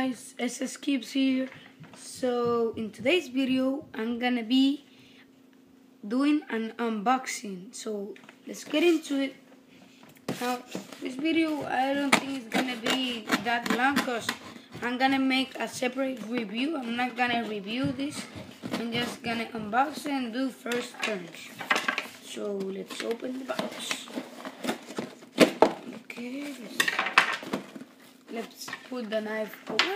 guys, SS Cubes here. So in today's video I'm gonna be doing an unboxing. So let's get into it. Now this video I don't think it's gonna be that long because I'm gonna make a separate review. I'm not gonna review this. I'm just gonna unbox it and do first turns. So let's open the box. Okay, let's put the knife away.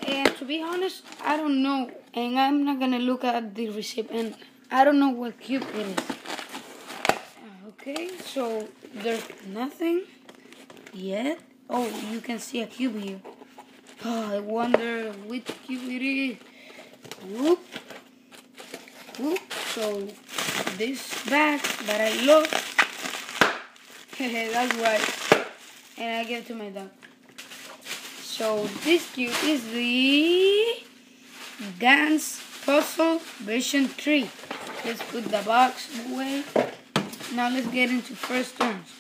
And to be honest, I don't know, and I'm not gonna look at the receipt, and I don't know what cube it is. Okay, so there's nothing yet. Oh, you can see a cube here. Oh, I wonder which cube it is. Whoop, whoop. So this bag that I love. That's why. And I give it to my dog. So this cube is the GAN's Puzzle version 3. Let's put the box away. Now let's get into first turns.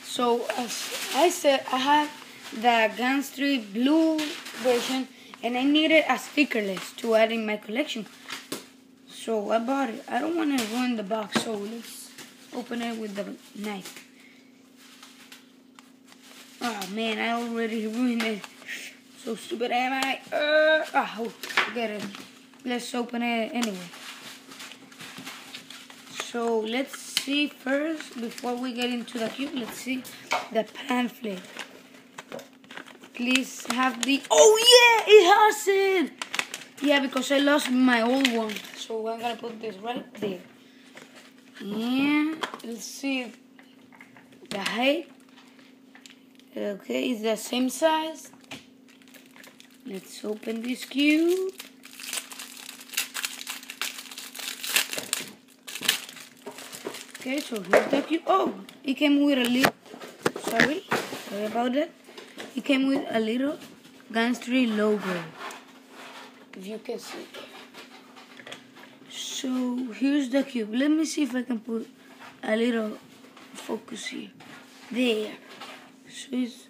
So as I said, I have the GAN's 3 blue version and I needed a sticker list to add in my collection. So I bought it. I don't want to ruin the box, so let's open it with the knife. Oh man, I already ruined it. So stupid am I. Forget it. Let's open it anyway. So let's see first, before we get into the cube, let's see the pamphlet. Please have the... Oh yeah, it has it! Yeah, because I lost my old one. So I'm gonna put this right there. And let's see the height. Okay, it's the same size. Let's open this cube. Okay, so here's the cube. Oh, it came with a little... Sorry about that. It came with a little GAN's 3 logo, if you can see. So here's the cube. Let me see if I can put a little focus here. There. So it's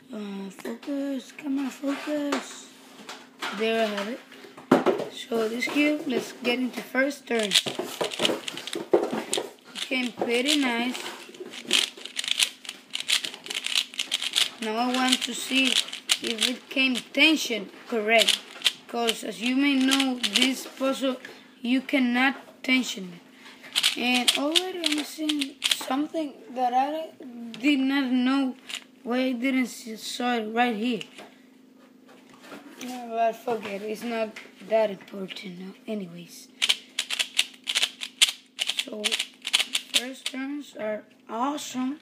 focus, camera focus. There I have it. So this cube, let's get into first turn. It came pretty nice. Now I want to see if it came tension correct. Because as you may know, this puzzle, you cannot tension it. And already I'm seeing something that I did not know. Why I didn't saw it right here? No, but forget it. It's not that important now. Anyways. So, first turns are awesome.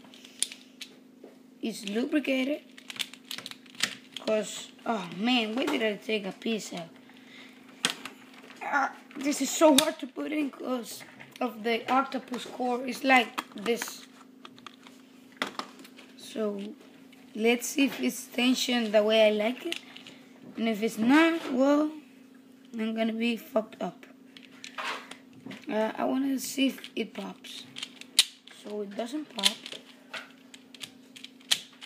It's lubricated. Because, oh man, why did I take a piece out? This is so hard to put in because of the octopus core. It's like this. So, let's see if it's tension the way I like it. And if it's not, well, I'm gonna be fucked up. I want to see if it pops. So it doesn't pop,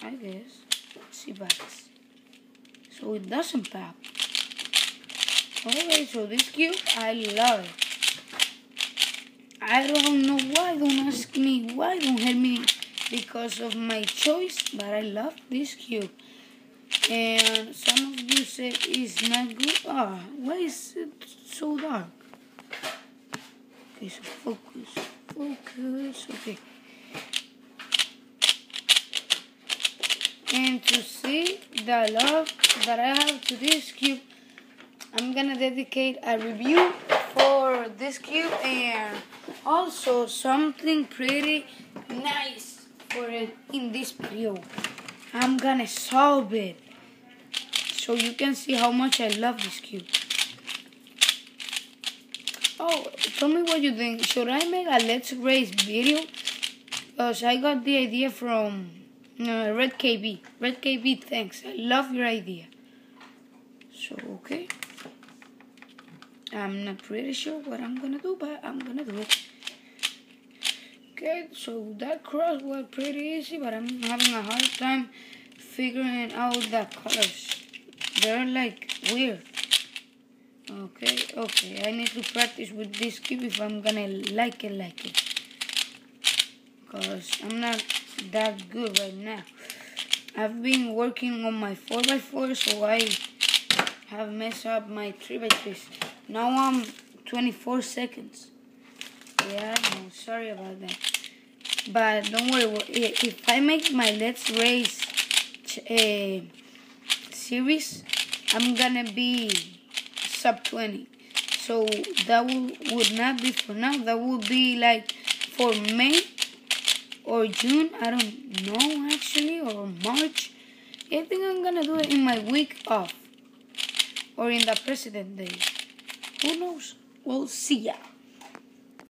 I guess. See backs. So it doesn't pop. Alright, so this cube, I love it. I don't know why, don't ask me why, don't help me because of my choice, but I love this cube. And some of you said it's not good. Why is it so dark? Okay, so focus, okay. And to see the love that I have to this cube, I'm gonna dedicate a review for this cube and also something pretty nice for it in this video. I'm gonna solve it so you can see how much I love this cube. Oh, tell me what you think. Should I make a Let's Race video? Because I got the idea from Red KB. Red KB, thanks. I love your idea. So, okay. I'm not pretty sure what I'm gonna do, but I'm gonna do it. Okay, so that cross was pretty easy, but I'm having a hard time figuring out the colors. They're like weird. Okay, I need to practice with this cube if I'm gonna like it. Because I'm not that good right now. I've been working on my 4x4, so I have messed up my 3x3s. Now I'm 24 seconds. Yeah, no, sorry about that. But don't worry, if I make my Let's Race series, I'm gonna be sub 20. So that would not be for now. That would be like for May or June. I don't know actually, or March. I think I'm gonna do it in my week off or in the President Day. Who knows? We'll see ya.